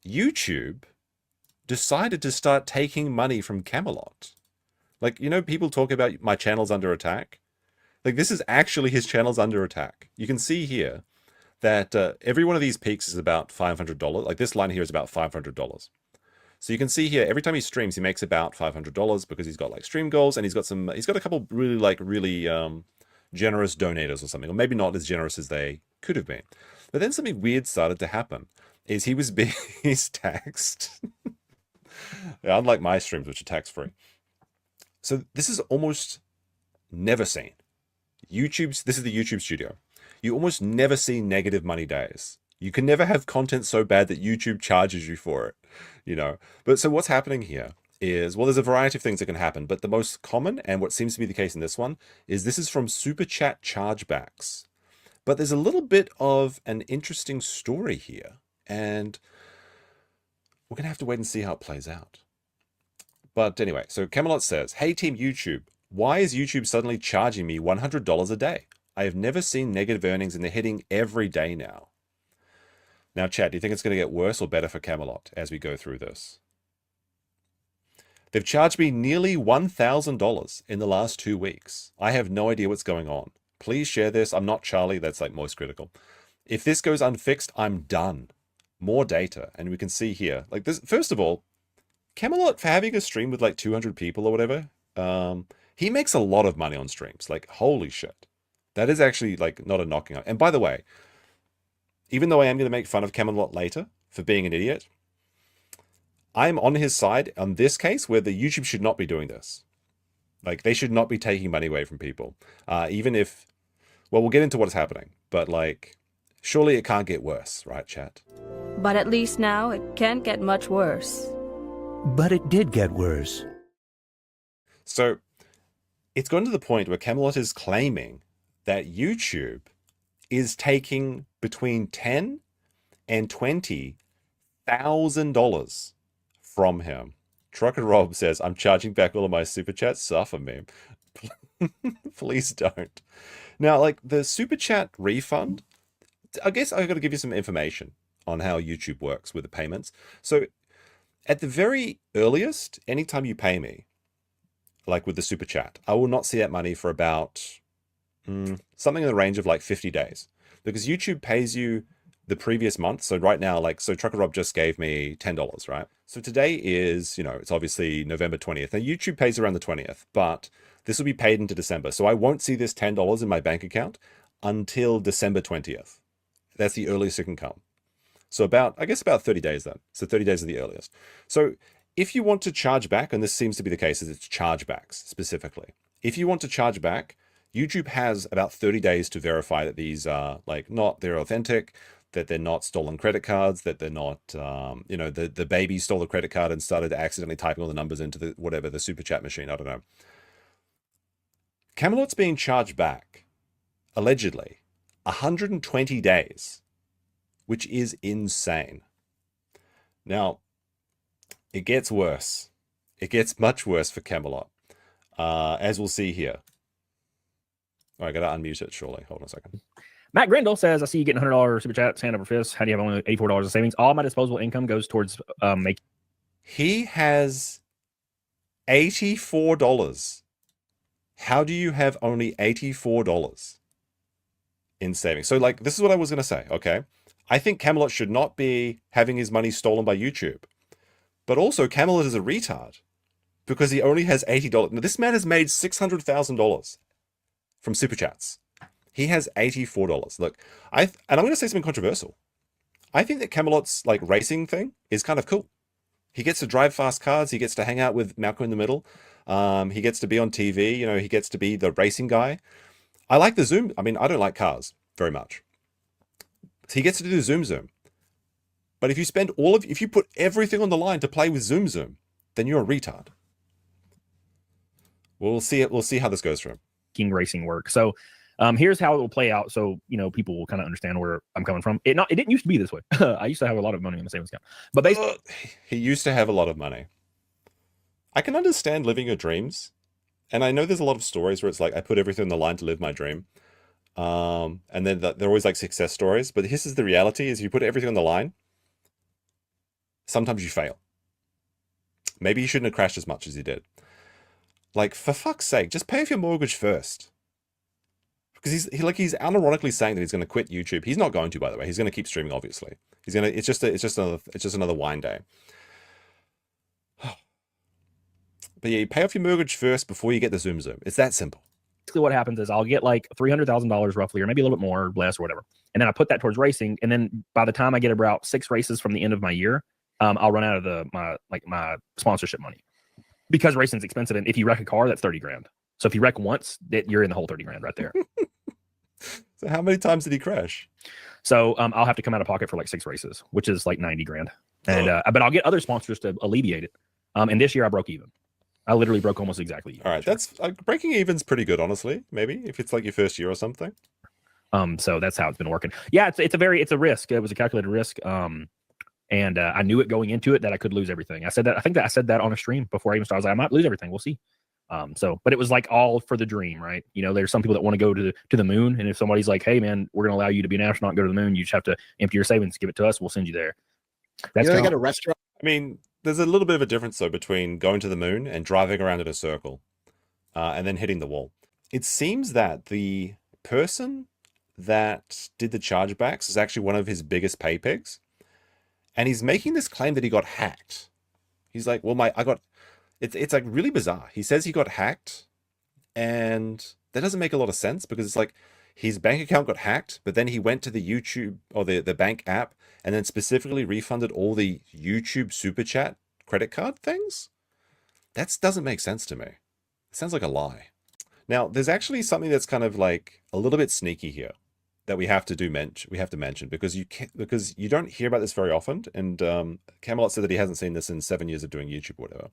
YouTube decided to start taking money from Camelot. Like, you know, people talk about my channel's under attack. Like, this is actually his channel's under attack. You can see here that every one of these peaks is about $500. Like, this line here is about $500. So you can see here, every time he streams, he makes about $500 because he's got like stream goals, and he's got a couple really generous donators or something, or maybe not as generous as they could have been. But then something weird started to happen. Is he was being taxed. Yeah, unlike my streams, which are tax-free. So this is almost never seen. This is the YouTube studio. You almost never see negative money days. You can never have content so bad that YouTube charges you for it, you know. But so what's happening here is, well, there's a variety of things that can happen, but the most common, and what seems to be the case in this one, is this is from Super Chat chargebacks. But there's a little bit of an interesting story here, and we're going to have to wait and see how it plays out. But anyway, so Camelot says, "Hey Team YouTube, why is YouTube suddenly charging me $100 a day? I have never seen negative earnings and they're hitting every day now." Now, chat, do you think it's going to get worse or better for Camelot as we go through this? They've charged me nearly $1,000 in the last 2 weeks. I have no idea what's going on. Please share this. I'm not Charlie. That's like most critical. If this goes unfixed, I'm done. More data. And we can see here, like this, first of all, Camelot, for having a stream with like 200 people or whatever, he makes a lot of money on streams. Like, holy shit. That is actually like not a knocking out. And by the way, even though I am going to make fun of Camelot later for being an idiot, I'm on his side on this case where the YouTube should not be doing this. Like, they should not be taking money away from people. Even if, well, we'll get into what's happening, but like, surely it can't get worse, right, chat? But at least now it can't get much worse. But it did get worse. So it's gone to the point where Camelot is claiming that YouTube is taking between $10,000 and $20,000 from him. Trucker Rob says, "I'm charging back all of my super chats. Suffer me." Please don't. Now, like the super chat refund, I guess I've got to give you some information on how YouTube works with the payments. So at the very earliest, anytime you pay me, like with the super chat, I will not see that money for about something in the range of like 50 days. Because YouTube pays you the previous month. So right now, like, so Trucker Rob just gave me $10, right? So today is, you know, it's obviously November 20th. Now YouTube pays around the 20th, but this will be paid into December. So I won't see this $10 in my bank account until December 20th. That's the earliest it can come. So I guess about 30 days then. So 30 days is the earliest. So if you want to charge back, and this seems to be the case, is it's chargebacks specifically. If you want to charge back, YouTube has about 30 days to verify that these are like they're authentic, that they're not stolen credit cards, that they're not, you know, the baby stole a credit card and started accidentally typing all the numbers into the super chat machine. I don't know. Camelot's being charged back, allegedly, 120 days, which is insane. Now, it gets worse. It gets much worse for Camelot, as we'll see here. Oh, I gotta unmute it, surely. Hold on a second. Matt Grindle says, "I see you getting $100 super chats, hand over fist. How do you have only $84 of savings? All my disposable income goes towards making." He has $84. How do you have only $84 in savings? So, like, this is what I was gonna say, okay? I think Camelot should not be having his money stolen by YouTube. But also, Camelot is a retard because he only has $80. Now, this man has made $600,000 from super chats. He has $84. Look, and I'm going to say something controversial. I think that Camelot's like racing thing is kind of cool. He gets to drive fast cars. He gets to hang out with Malcolm in the Middle. He gets to be on TV. You know, he gets to be the racing guy. I like the Zoom. I mean, I don't like cars very much. So he gets to do the Zoom. But if you put everything on the line to play with Zoom, then you're a retard. We'll see it. We'll see how this goes for him. King racing work. So here's how it will play out. So, you know, people will kind of understand where I'm coming from. It didn't used to be this way. I used to have a lot of money in the savings account, but basically he used to have a lot of money. I can understand living your dreams. And I know there's a lot of stories where it's like, I put everything on the line to live my dream. And then they're always like success stories, but this is the reality is you put everything on the line. sometimes you fail. Maybe you shouldn't have crashed as much as you did. Like, for fuck's sake, just pay off your mortgage first. Because he's unironically saying that he's going to quit YouTube. He's not going to, by the way. He's going to keep streaming, obviously. He's going to. It's just another wine day. But yeah, you pay off your mortgage first before you get the Zoom. It's that simple. Basically, what happens is I'll get like $300,000 roughly, or maybe a little bit more, or less, or whatever, and then I put that towards racing. And then by the time I get about 6 races from the end of my year, I'll run out of my sponsorship money, because racing's expensive. And if you wreck a car, that's 30 grand. So if you wreck once, you're in the whole 30 grand right there. So how many times did he crash? So I'll have to come out of pocket for like 6 races, which is like 90 grand. And but I'll get other sponsors to alleviate it. And this year I broke even. I literally broke almost exactly even. All right, that's breaking even's pretty good, honestly. Maybe if it's like your first year or something. So that's how it's been working. Yeah, it's a risk. It was a calculated risk. And I knew it going into it that I could lose everything. I think I said that on a stream before I even started. I was like, I might lose everything. We'll see. But it was like all for the dream, right? You know, there's some people that want to go to the moon, and if somebody's like, hey man, we're going to allow you to be an astronaut and go to the moon, you just have to empty your savings, give it to us, we'll send you there. That's they got a restaurant. I mean, there's a little bit of a difference though between going to the moon and driving around in a circle, and then hitting the wall. It seems that the person that did the chargebacks is actually one of his biggest pay pigs, and he's making this claim that he got hacked. He's like, well, it's like really bizarre. He says he got hacked, and that doesn't make a lot of sense, because it's like his bank account got hacked, but then he went to the YouTube or the bank app and then specifically refunded all the YouTube super chat credit card things. That doesn't make sense to me. It sounds like a lie. Now, there's actually something that's kind of like a little bit sneaky here that we have to mention, because you don't hear about this very often. And Camelot said that he hasn't seen this in 7 years of doing YouTube or whatever.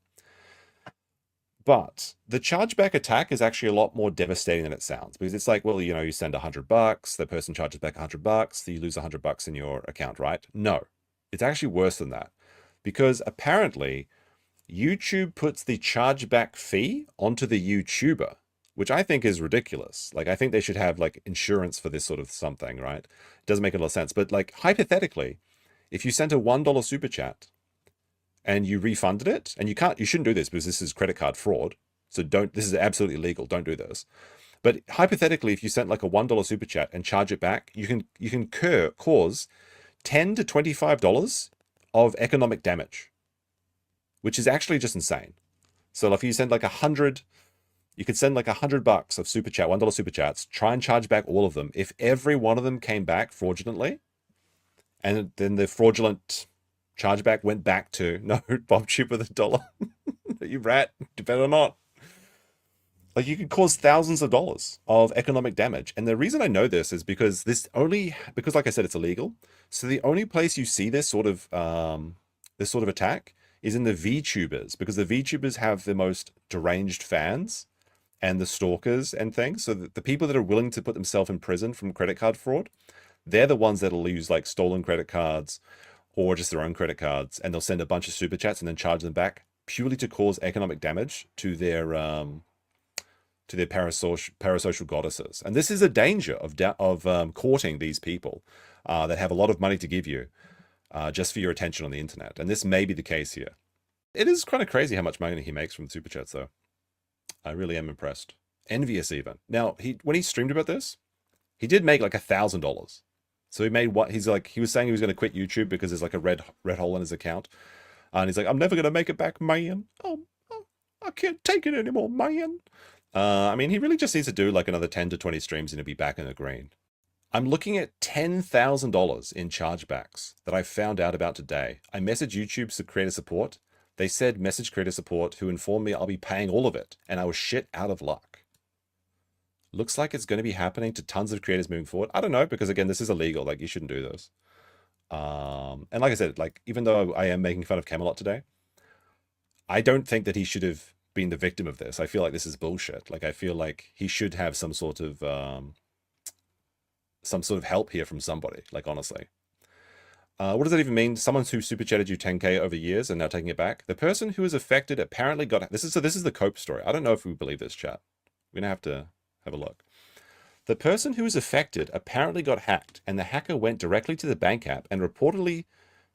But the chargeback attack is actually a lot more devastating than it sounds, because it's like, well, you know, you send $100, the person charges back $100, you lose $100 in your account, right? No, it's actually worse than that, because apparently YouTube puts the chargeback fee onto the YouTuber, which I think is ridiculous. Like, I think they should have like insurance for this sort of something, right? It doesn't make a lot of sense. But like, hypothetically, if you sent a $1 super chat and you refunded it, and you shouldn't do this because this is credit card fraud. So this is absolutely illegal. Don't do this. But hypothetically, if you sent like a $1 super chat and charge it back, you can cause $10 to $25 of economic damage, which is actually just insane. So if you send like you could send like $100 of super chat, $1 super chats, try and charge back all of them. If every one of them came back fraudulently, and then the fraudulent chargeback went back to, no, Bob cheap with $1. You rat, you better not. Like, you could cause thousands of dollars of economic damage. And the reason I know this is because like I said, it's illegal. So the only place you see this sort of attack is in the VTubers, because the VTubers have the most deranged fans and the stalkers and things. So the people that are willing to put themselves in prison from credit card fraud, they're the ones that'll use like stolen credit cards or just their own credit cards, and they'll send a bunch of super chats and then charge them back purely to cause economic damage to their parasocial goddesses. And this is a danger of courting these people that have a lot of money to give you just for your attention on the internet. And this may be the case here. It is kind of crazy how much money he makes from the super chats, though. I really am impressed. Envious even. Now, when he streamed about this, he did make like $1,000. So he made what he was saying he was going to quit YouTube because there's like a red hole in his account. And he's like, I'm never going to make it back, man. Oh, I can't take it anymore, man. I mean, he really just needs to do like another 10 to 20 streams and he'll be back in the green. I'm looking at $10,000 in chargebacks that I found out about today. I messaged YouTube creator support. They said message creator support, who informed me I'll be paying all of it. And I was shit out of luck. Looks like it's going to be happening to tons of creators moving forward. I don't know, because again, this is illegal. Like, you shouldn't do this. And like I said, like, even though I am making fun of Camelot today, I don't think that he should have been the victim of this. I feel like this is bullshit. Like, I feel like he should have some sort of help here from somebody. Like, honestly, what does that even mean? Someone who super chatted you 10K over years and now taking it back. The person who was affected apparently got this is the Cope story. I don't know if we believe this, chat. We're gonna have to have a look. The person who was affected apparently got hacked, and the hacker went directly to the bank app and reportedly,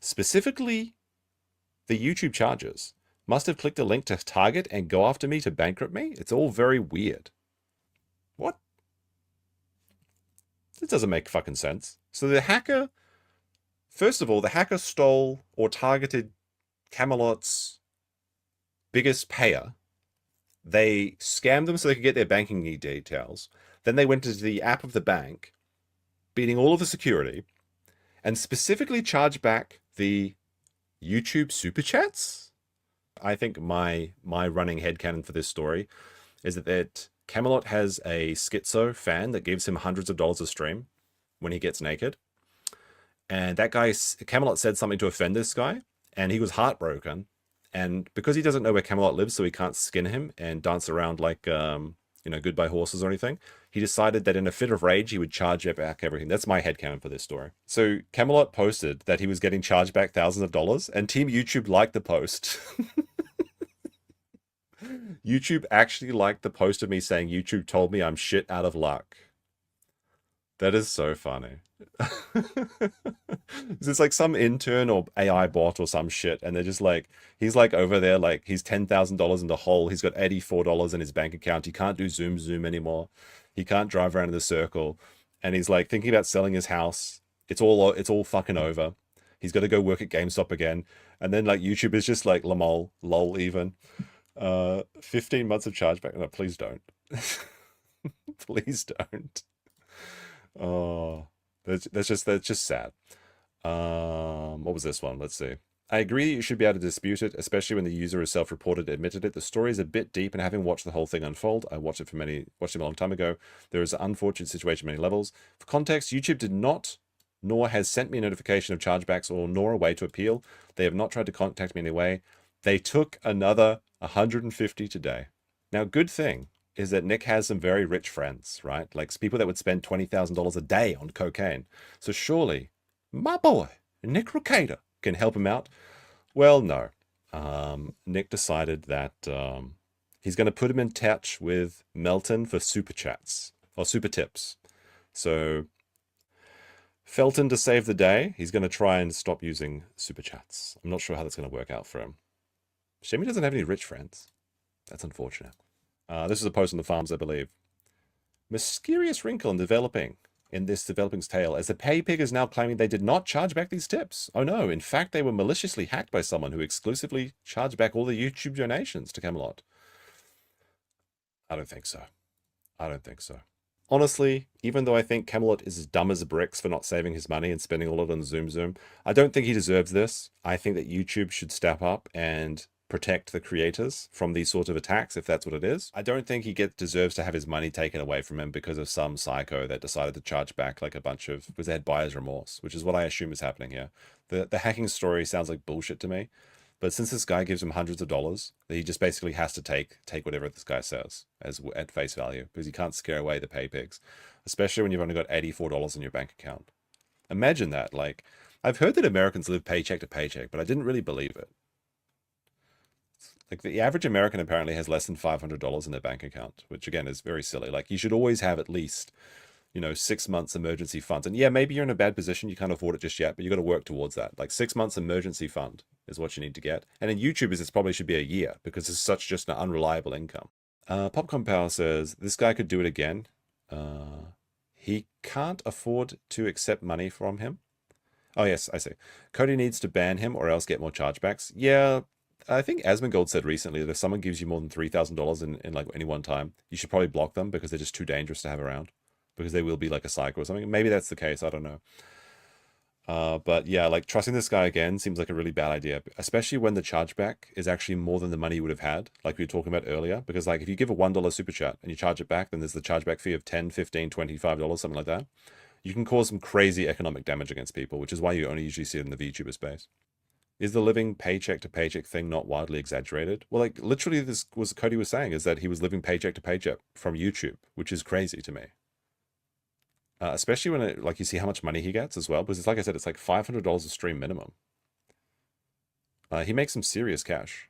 specifically The YouTube charges must have clicked a link to target and go after me to bankrupt me. It's all very weird. What? This doesn't make fucking sense. So the hacker, first of all, the hacker stole or targeted Camelot's biggest payer. They scammed them so they could get their banking details. Then they went into the app of the bank, beating all of the security, and specifically charged back the YouTube super chats. I think my running headcanon for this story is that Camelot has a schizo fan that gives him hundreds of dollars a stream when he gets naked. And that guy, Camelot, said something to offend this guy, and he was heartbroken. And because he doesn't know where Camelot lives, so he can't skin him and dance around like, goodbye horses or anything, he decided that in a fit of rage, he would charge back everything. That's my headcanon for this story. So Camelot posted that he was getting charged back thousands of dollars, and Team YouTube liked the post. YouTube actually liked the post of me saying, YouTube told me I'm shit out of luck. That is so funny. It's like some intern or AI bot or some shit, and they're just like, he's like over there, like he's $10,000 in the hole. He's got $84 in his bank account. He can't do Zoom anymore. He can't drive around in the circle, and he's like thinking about selling his house. It's all fucking over. He's got to go work at GameStop again, and then like YouTube is just like lol even. 15 months of chargeback. No, please don't. Please don't. Oh, that's just sad. What was this one? Let's see. I agree you should be able to dispute it, especially when the user is self-reported admitted it. The story is a bit deep, and having watched the whole thing unfold, I watched it a long time ago. There is an unfortunate situation at many levels. For context, YouTube did not, nor has sent me a notification of chargebacks or nor a way to appeal. They have not tried to contact me in any way. They took another 150 today. Now, good thing is that Nick has some very rich friends, right? Like people that would spend $20,000 a day on cocaine. So surely my boy, Nick Ricada, can help him out. Well, no. Nick decided that he's going to put him in touch with Melton for super chats or super tips. So Felton, to save the day, he's going to try and stop using super chats. I'm not sure how that's going to work out for him. Shame he doesn't have any rich friends. That's unfortunate. This is a post on the farms, I believe. Mysterious wrinkle in this developing's tale, as the pay pig is now claiming they did not charge back these tips. Oh no, in fact, they were maliciously hacked by someone who exclusively charged back all the YouTube donations to Camelot. I don't think so. I don't think so. Honestly, even though I think Camelot is as dumb as bricks for not saving his money and spending all of it on Zoom, I don't think he deserves this. I think that YouTube should step up and protect the creators from these sort of attacks, if that's what it is. I don't think he deserves to have his money taken away from him because of some psycho that decided to charge back like a bunch of, because they had buyer's remorse, which is what I assume is happening here. The hacking story sounds like bullshit to me, but since this guy gives him hundreds of dollars, he just basically has to take whatever this guy says as at face value, because he can't scare away the pay pigs, especially when you've only got $84 in your bank account. Imagine that. Like, I've heard that Americans live paycheck to paycheck, but I didn't really believe it. Like the average American apparently has less than $500 in their bank account, which again is very silly. Like you should always have at least, 6 months emergency funds. And yeah, maybe you're in a bad position, you can't afford it just yet, but you got to work towards that. Like 6 months emergency fund is what you need to get. And in YouTubers, it probably should be a year because it's such just an unreliable income. Popcorn Power says, this guy could do it again. He can't afford to accept money from him. Oh yes, I see. Cody needs to ban him or else get more chargebacks. Yeah, I think Asmongold said recently that if someone gives you more than $3,000 in like any one time, you should probably block them because they're just too dangerous to have around, because they will be like a psycho or something. Maybe that's the case. I don't know. But yeah, like trusting this guy again seems like a really bad idea, especially when the chargeback is actually more than the money you would have had, like we were talking about earlier. Because like if you give a $1 super chat and you charge it back, then there's the chargeback fee of $10, $15, $25, something like that. You can cause some crazy economic damage against people, which is why you only usually see it in the VTuber space. Is the living paycheck to paycheck thing not wildly exaggerated? Well, like literally this was Cody was saying, is that he was living paycheck to paycheck from YouTube, which is crazy to me. Especially when like you see how much money he gets as well, because it's like I said, it's like $500 a stream minimum. He makes some serious cash,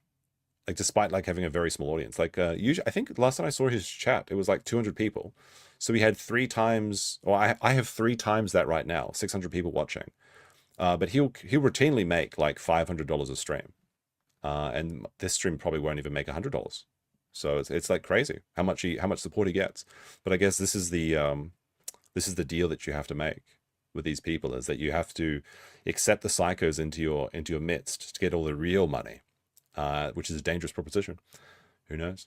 like despite like having a very small audience. Like usually, I think last time I saw his chat, it was like 200 people. So he had 3 times, or I have 3 times that right now, 600 people watching. But he'll routinely make like $500 a stream. and this stream probably won't even make $100. So it's like crazy how much support he gets. But I guess this is the deal that you have to make with these people, is that you have to accept the psychos into your midst to get all the real money, which is a dangerous proposition. Who knows?